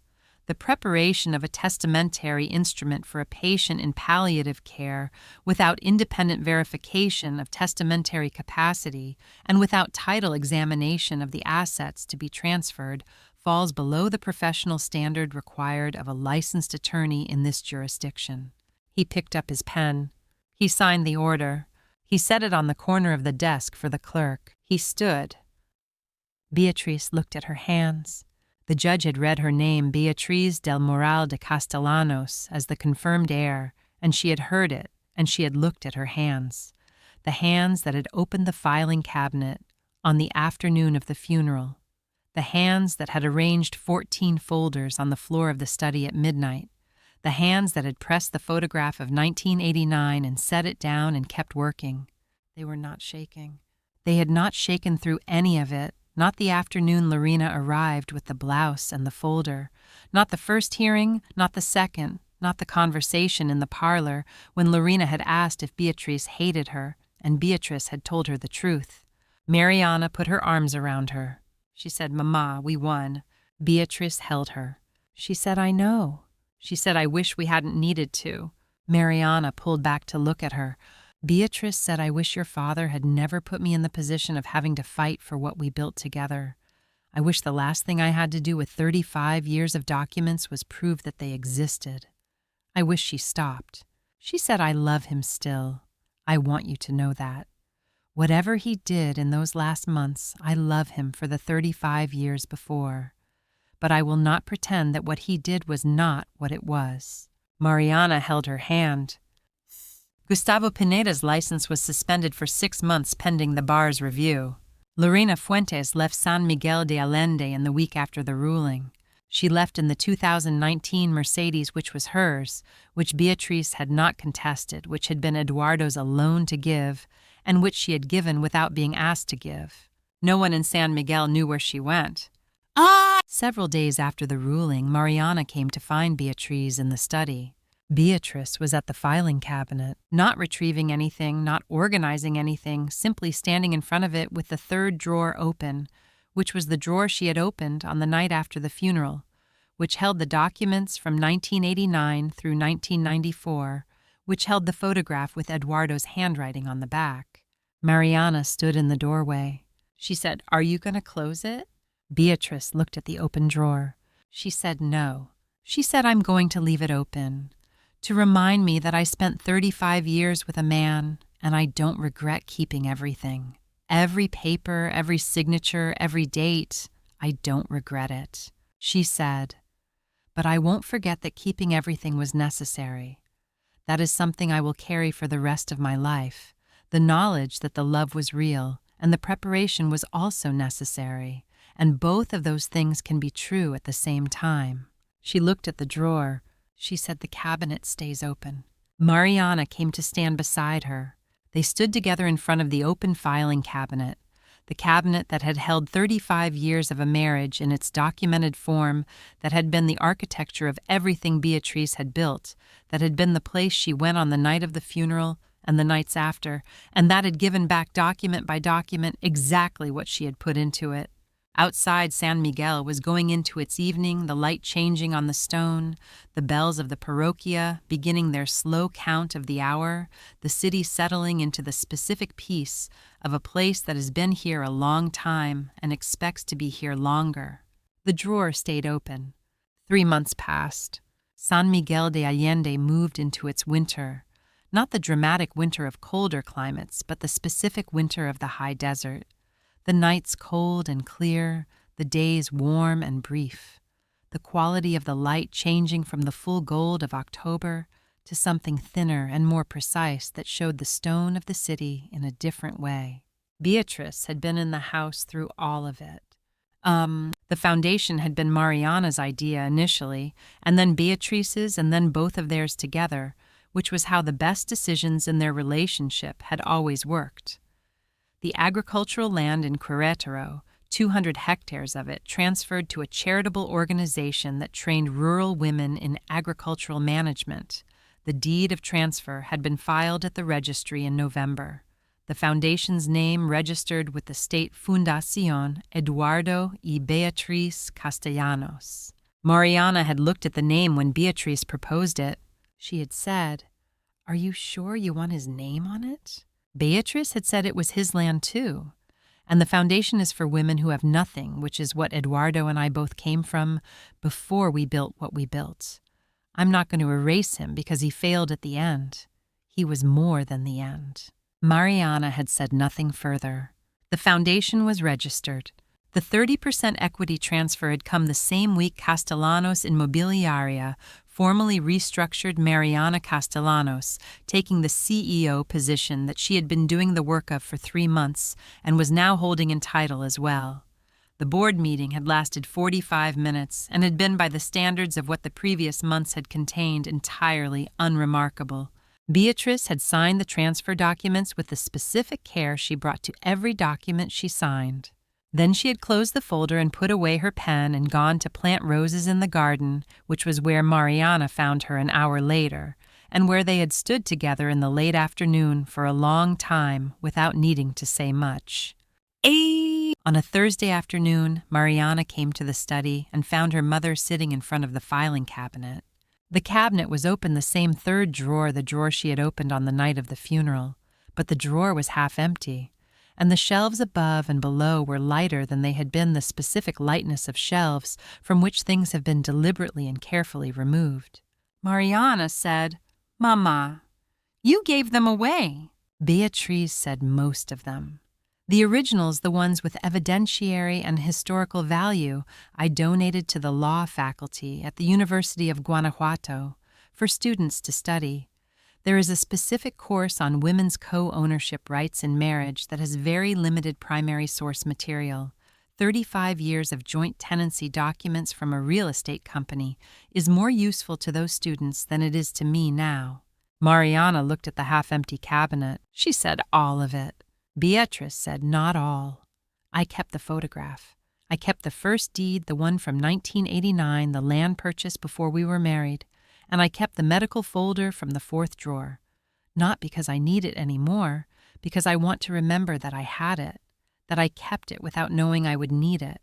The preparation of a testamentary instrument for a patient in palliative care without independent verification of testamentary capacity and without title examination of the assets to be transferred falls below the professional standard required of a licensed attorney in this jurisdiction. He picked up his pen. He signed the order. He set it on the corner of the desk for the clerk. He stood. Beatrice looked at her hands. The judge had read her name, Beatriz del Moral de Castellanos, as the confirmed heir, and she had heard it, and she had looked at her hands. The hands that had opened the filing cabinet on the afternoon of the funeral. The hands that had arranged 14 folders on the floor of the study at midnight. The hands that had pressed the photograph of 1989 and set it down and kept working. They were not shaking. They had not shaken through any of it. Not the afternoon Lorena arrived with the blouse and the folder. Not the first hearing, not the second, not the conversation in the parlor when Lorena had asked if Beatrice hated her, and Beatrice had told her the truth. Mariana put her arms around her. She said, "Mama, we won." Beatrice held her. She said, "I know." She said, "I wish we hadn't needed to." Mariana pulled back to look at her. Beatrice said, "I wish your father had never put me in the position of having to fight for what we built together. I wish the last thing I had to do with 35 years of documents was prove that they existed." I wish she stopped. She said, "I love him still. I want you to know that. Whatever he did in those last months, I love him for the 35 years before. But I will not pretend that what he did was not what it was." Mariana held her hand. Gustavo Pineda's license was suspended for 6 months pending the bar's review. Lorena Fuentes left San Miguel de Allende in the week after the ruling. She left in the 2019 Mercedes, which was hers, which Beatrice had not contested, which had been Eduardo's alone to give, and which she had given without being asked to give. No one in San Miguel knew where she went. Several days after the ruling, Mariana came to find Beatrice in the study. Beatrice was at the filing cabinet, not retrieving anything, not organizing anything, simply standing in front of it with the third drawer open, which was the drawer she had opened on the night after the funeral, which held the documents from 1989 through 1994, which held the photograph with Eduardo's handwriting on the back. Mariana stood in the doorway. She said, "Are you going to close it?" Beatrice looked at the open drawer. She said no. She said, "I'm going to leave it open, to remind me that I spent 35 years with a man, and I don't regret keeping everything. Every paper, every signature, every date, I don't regret it." She said, "But I won't forget that keeping everything was necessary. That is something I will carry for the rest of my life, the knowledge that the love was real and the preparation was also necessary, and both of those things can be true at the same time." She looked at the drawer. She said, "The cabinet stays open." Mariana came to stand beside her. They stood together in front of the open filing cabinet, the cabinet that had held 35 years of a marriage in its documented form, that had been the architecture of everything Beatrice had built, that had been the place she went on the night of the funeral and the nights after, and that had given back document by document exactly what she had put into it. Outside, San Miguel was going into its evening, the light changing on the stone, the bells of the parroquia beginning their slow count of the hour, the city settling into the specific peace of a place that has been here a long time and expects to be here longer. The drawer stayed open. 3 months passed. San Miguel de Allende moved into its winter, not the dramatic winter of colder climates, but the specific winter of the high desert. The nights cold and clear, the days warm and brief, the quality of the light changing from the full gold of October to something thinner and more precise that showed the stone of the city in a different way. Beatrice had been in the house through all of it. The foundation had been Mariana's idea initially, and then Beatrice's, and then both of theirs together, which was how the best decisions in their relationship had always worked. The agricultural land in Querétaro, 200 hectares of it, transferred to a charitable organization that trained rural women in agricultural management. The deed of transfer had been filed at the registry in November. The foundation's name registered with the state Fundación Eduardo y Beatriz Castellanos. Mariana had looked at the name when Beatrice proposed it. She had said, "Are you sure you want his name on it?" Beatrice had said it was his land too, and the foundation is for women who have nothing, which is what Eduardo and I both came from before we built what we built. I'm not going to erase him because he failed at the end. He was more than the end. Mariana had said nothing further. The foundation was registered. The 30% equity transfer had come the same week Castellanos Inmobiliaria formally restructured Mariana Castellanos, taking the CEO position that she had been doing the work of for 3 months and was now holding in title as well. The board meeting had lasted 45 minutes and had been, by the standards of what the previous months had contained, entirely unremarkable. Beatrice had signed the transfer documents with the specific care she brought to every document she signed. Then she had closed the folder and put away her pen and gone to plant roses in the garden, which was where Mariana found her an hour later, and where they had stood together in the late afternoon for a long time without needing to say much. On a Thursday afternoon, Mariana came to the study and found her mother sitting in front of the filing cabinet. The cabinet was open, the same third drawer, the drawer she had opened on the night of the funeral, but the drawer was half empty, and the shelves above and below were lighter than they had been the specific lightness of shelves from which things have been deliberately and carefully removed. Mariana said, "Mama, you gave them away." Beatrice said most of them. The originals, the ones with evidentiary and historical value, I donated to the law faculty at the University of Guanajuato for students to study. There is a specific course on women's co-ownership rights in marriage that has very limited primary source material. 35 years of joint tenancy documents from a real estate company is more useful to those students than it is to me now. Mariana looked at the half-empty cabinet. She said all of it. Beatrice said not all. I kept the photograph. I kept the first deed, the one from 1989, the land purchase before we were married, and I kept the medical folder from the fourth drawer. Not because I need it anymore, because I want to remember that I had it, that I kept it without knowing I would need it.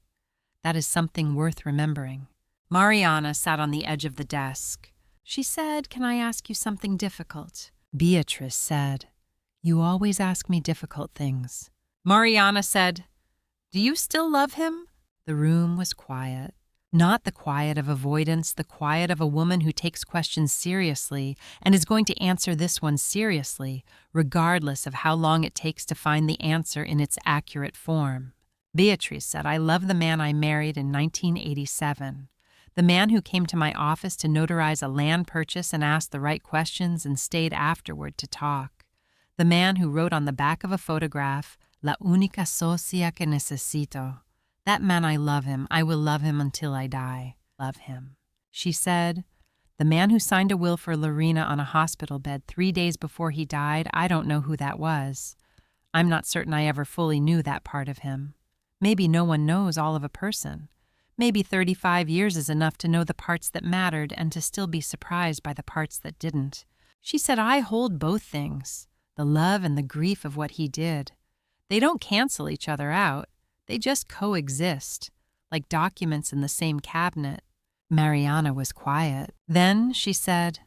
That is something worth remembering. Mariana sat on the edge of the desk. She said, "Can I ask you something difficult?" Beatrice said, "You always ask me difficult things." Mariana said, "Do you still love him?" The room was quiet. Not the quiet of avoidance, the quiet of a woman who takes questions seriously and is going to answer this one seriously, regardless of how long it takes to find the answer in its accurate form. Beatrice said, "I love the man I married in 1987. The man who came to my office to notarize a land purchase and asked the right questions and stayed afterward to talk. The man who wrote on the back of a photograph, La única socia que necesito. That man, I love him. I will love him until I die. Love him." She said, "The man who signed a will for Lorena on a hospital bed 3 days before he died, I don't know who that was. I'm not certain I ever fully knew that part of him. Maybe no one knows all of a person. Maybe 35 years is enough to know the parts that mattered and to still be surprised by the parts that didn't." She said, "I hold both things. The love and the grief of what he did. They don't cancel each other out. They just coexist, like documents in the same cabinet." Mariana was quiet. Then she said,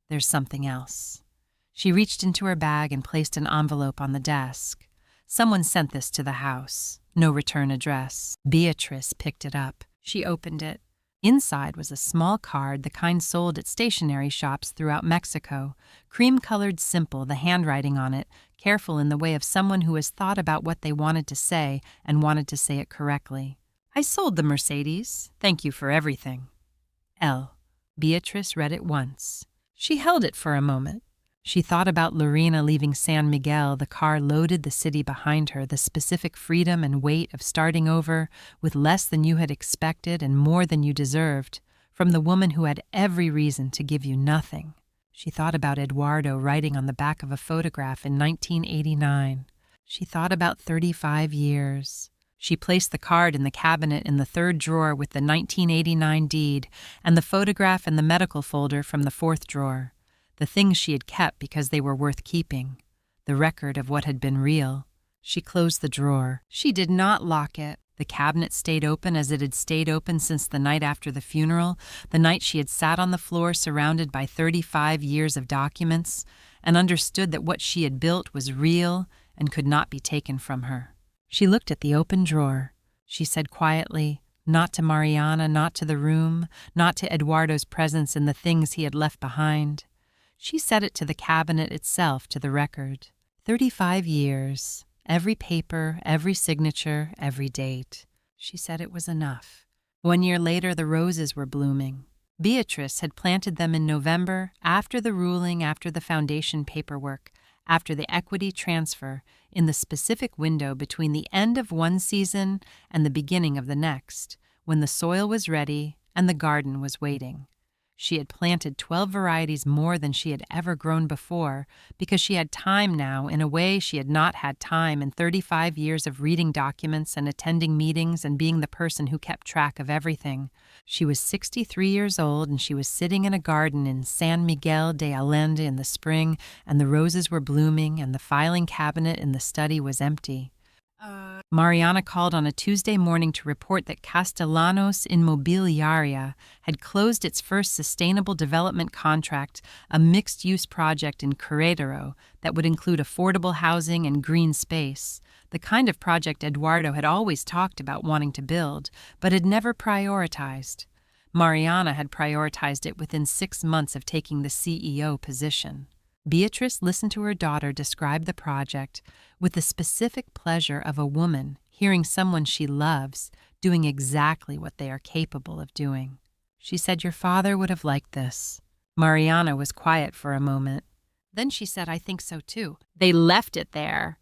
"There's something else." She reached into her bag and placed an envelope on the desk. Someone sent this to the house. No return address. Beatrice picked it up. She opened it. Inside was a small card, the kind sold at stationery shops throughout Mexico, cream-colored, simple, the handwriting on it, careful in the way of someone who has thought about what they wanted to say and wanted to say it correctly. "I sold the Mercedes. Thank you for everything. L." Beatrice read it once. She held it for a moment. She thought about Lorena leaving San Miguel, the car loaded, the city behind her, the specific freedom and weight of starting over with less than you had expected and more than you deserved, from the woman who had every reason to give you nothing. She thought about Eduardo writing on the back of a photograph in 1989. She thought about 35 years. She placed the card in the cabinet in the third drawer with the 1989 deed and the photograph in the medical folder from the fourth drawer. The things she had kept because they were worth keeping, the record of what had been real. She closed the drawer. She did not lock it. The cabinet stayed open as it had stayed open since the night after the funeral, the night she had sat on the floor surrounded by 35 years of documents and understood that what she had built was real and could not be taken from her. She looked at the open drawer. She said quietly, not to Mariana, not to the room, not to Eduardo's presence and the things he had left behind. She said it to the cabinet itself, to the record. 35 years, every paper, every signature, every date. She said it was enough. 1 year later, the roses were blooming. Beatrice had planted them in November, after the ruling, after the foundation paperwork, after the equity transfer, in the specific window between the end of one season and the beginning of the next, when the soil was ready and the garden was waiting. She had planted 12 varieties more than she had ever grown before because she had time now in a way she had not had time in 35 years of reading documents and attending meetings and being the person who kept track of everything. She was 63 years old and she was sitting in a garden in San Miguel de Allende in the spring, and the roses were blooming and the filing cabinet in the study was empty. Mariana called on a Tuesday morning to report that Castellanos Inmobiliaria had closed its first sustainable development contract, a mixed-use project in Querétaro that would include affordable housing and green space, the kind of project Eduardo had always talked about wanting to build, but had never prioritized. Mariana had prioritized it within 6 months of taking the CEO position. Beatrice listened to her daughter describe the project with the specific pleasure of a woman hearing someone she loves doing exactly what they are capable of doing. She said, "Your father would have liked this." Mariana was quiet for a moment. Then she said, "I think so too." They left it there.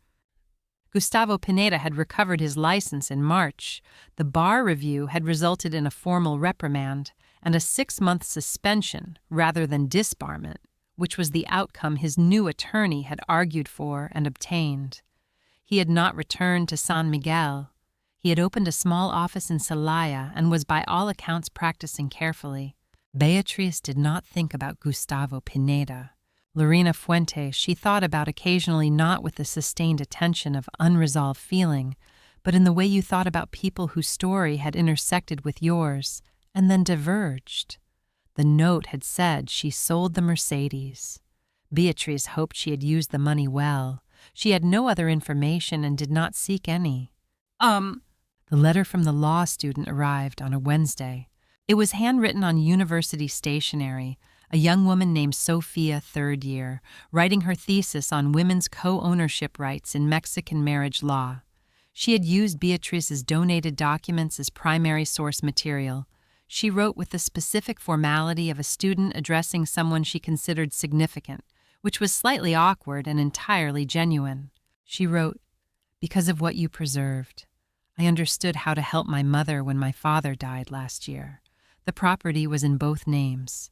Gustavo Pineda had recovered his license in March. The bar review had resulted in a formal reprimand and a 6-month suspension rather than disbarment, which was the outcome his new attorney had argued for and obtained. He had not returned to San Miguel. He had opened a small office in Celaya and was by all accounts practicing carefully. Beatriz did not think about Gustavo Pineda. Lorena Fuentes she thought about occasionally, not with the sustained attention of unresolved feeling, but in the way you thought about people whose story had intersected with yours and then diverged. The note had said she sold the Mercedes. Beatriz hoped she had used the money well. She had no other information and did not seek any. The letter from the law student arrived on a Wednesday. It was handwritten on university stationery, a young woman named Sophia, 3rd year, writing her thesis on women's co-ownership rights in Mexican marriage law. She had used Beatriz's donated documents as primary source material. She wrote with the specific formality of a student addressing someone she considered significant, which was slightly awkward and entirely genuine. She wrote, "Because of what you preserved, I understood how to help my mother when my father died last year. The property was in both names.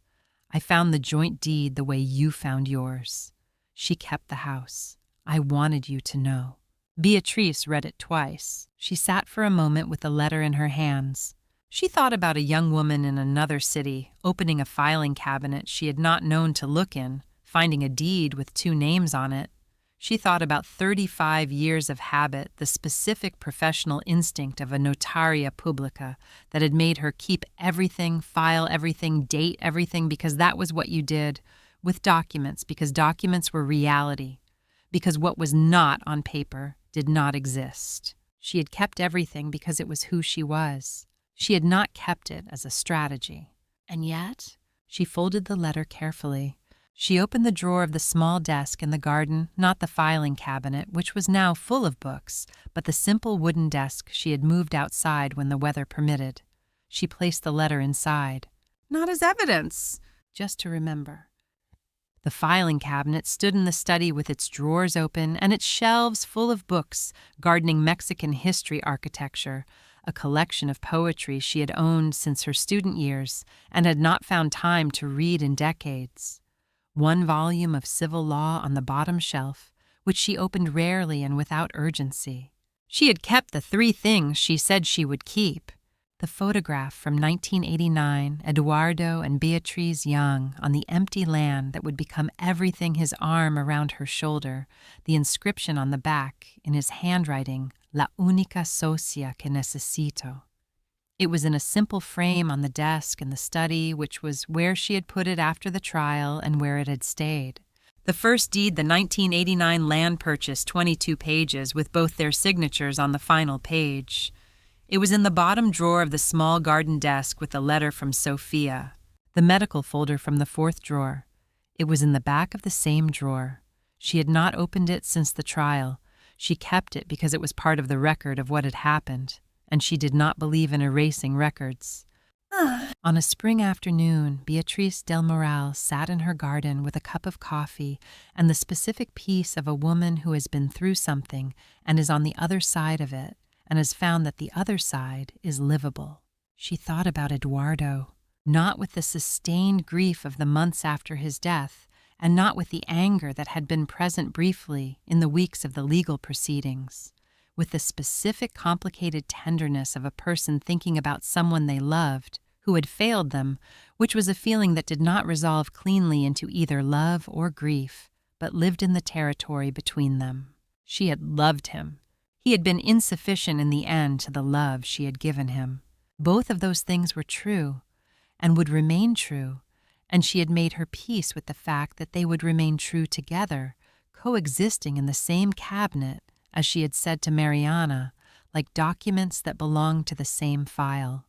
I found the joint deed the way you found yours. She kept the house. I wanted you to know." Beatriz read it twice. She sat for a moment with the letter in her hands. She thought about a young woman in another city opening a filing cabinet she had not known to look in, finding a deed with 2 names on it. She thought about 35 years of habit, the specific professional instinct of a notaria publica that had made her keep everything, file everything, date everything because that was what you did, with documents because documents were reality, because what was not on paper did not exist. She had kept everything because it was who she was. She had not kept it as a strategy. And yet, she folded the letter carefully. She opened the drawer of the small desk in the garden, not the filing cabinet, which was now full of books, but the simple wooden desk she had moved outside when the weather permitted. She placed the letter inside. Not as evidence, just to remember. The filing cabinet stood in the study with its drawers open and its shelves full of books, gardening Mexican history architecture, a collection of poetry she had owned since her student years and had not found time to read in decades. 1 volume of civil law on the bottom shelf, which she opened rarely and without urgency. She had kept the 3 things she said she would keep. The photograph from 1989, Eduardo and Beatriz Young on the empty land that would become everything, his arm around her shoulder, the inscription on the back, in his handwriting, La única socia que necesito. It was in a simple frame on the desk in the study, which was where she had put it after the trial and where it had stayed. The first deed, the 1989 land purchase, 22 pages, with both their signatures on the final page. It was in the bottom drawer of the small garden desk with the letter from Sophia. The medical folder from the 4th drawer. It was in the back of the same drawer. She had not opened it since the trial. She kept it because it was part of the record of what had happened, and she did not believe in erasing records. On a spring afternoon, Beatriz del Moral sat in her garden with a cup of coffee and the specific peace of a woman who has been through something and is on the other side of it, and has found that the other side is livable. She thought about Eduardo. not with the sustained grief of the months after his death, and not with the anger that had been present briefly in the weeks of the legal proceedings, with the specific complicated tenderness of a person thinking about someone they loved, who had failed them, which was a feeling that did not resolve cleanly into either love or grief, but lived in the territory between them. She had loved him. He had been insufficient in the end to the love she had given him. Both of those things were true, and would remain true, and she had made her peace with the fact that they would remain true together, coexisting in the same cabinet, as she had said to Mariana, like documents that belonged to the same file.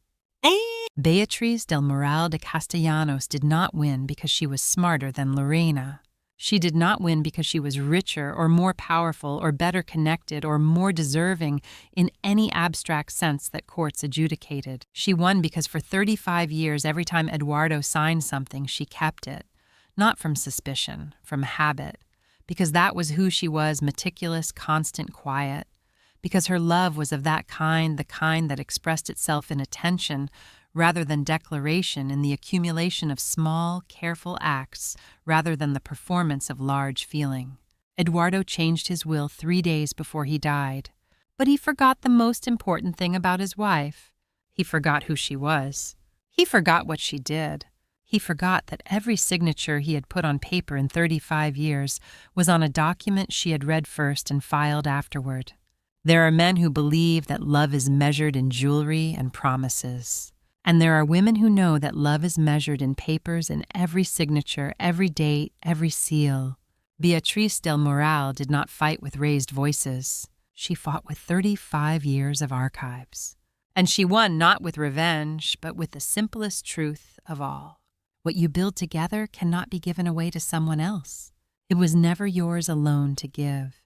Beatriz del Moral de Castellanos did not win because she was smarter than Lorena. She did not win because she was richer or more powerful or better connected or more deserving in any abstract sense that courts adjudicated. She won because for 35 years, every time Eduardo signed something, she kept it. Not from suspicion, from habit. Because that was who she was, meticulous, constant, quiet. Because her love was of that kind, the kind that expressed itself in attention rather than declaration, in the accumulation of small, careful acts rather than the performance of large feeling. Eduardo changed his will 3 days before he died, but he forgot the most important thing about his wife. He forgot who she was. He forgot what she did. He forgot that every signature he had put on paper in 35 years was on a document she had read first and filed afterward. There are men who believe that love is measured in jewelry and promises. And there are women who know that love is measured in papers, in every signature, every date, every seal. Beatriz del Moral did not fight with raised voices. She fought with 35 years of archives. And she won not with revenge, but with the simplest truth of all. What you build together cannot be given away to someone else. It was never yours alone to give.